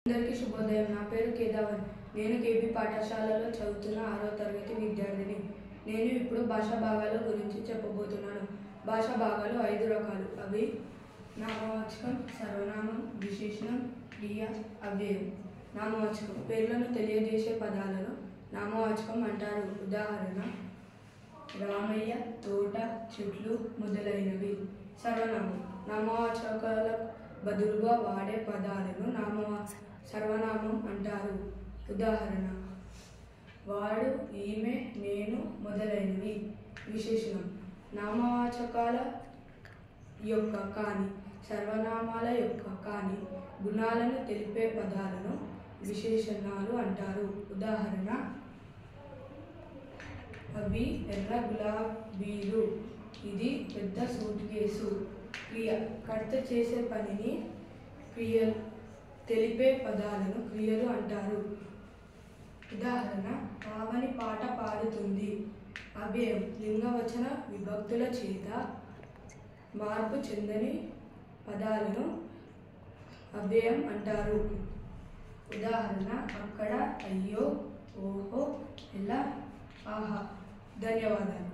అందరికీ శుభోదయం. నా పేరు కేదావన్. నేను కేబీ పాఠశాలలో చదువుతున్న 6వ తరగతి విద్యార్థిని. నేను ఇప్పుడు భాషా భాగాల గురించి చెప్పబోతున్నాను. భాషా భాగాలు 5 రకాలు. అవి నామవాచకం, సర్వనామం, విశేషణం, క్రియ, అవ్యయం. నామవాచకం పేర్లను తెలియజేసే పదాలను నామవాచకం అంటారు. ఉదాహరణ రామయ్య, తోట, చెట్లు మొదలైనవి. సర్వనామం నామవాచకాల బదులుగా వాడే పదాలను సర్వనామం అంటారు. ఉదాహరణ వాడు, ఈమె, నేను మొదలైనవి. విశేషణం నామవాచకాల యొక్క కాని సర్వనామాల యొక్క కాని గుణాలను తెలిపే పదాలను విశేషణాలు అంటారు. ఉదాహరణ అవి ఎర్ర గులాబీలు, ఇది పెద్ద సూట్ కేసు. క్రియ కర్త చేసే పనిని క్రియలు తెలిపే పదాలను క్రియలు అంటారు. ఉదాహరణ పావని పాట పాడుతుంది. అవ్యయం లింగవచన విభక్తుల చేత మార్పు చెందని పదాలను అవ్యయం అంటారు. ఉదాహరణ అక్కడ, అయ్యో, ఓహో, ఎలా, ఆహా. ధన్యవాదాలు.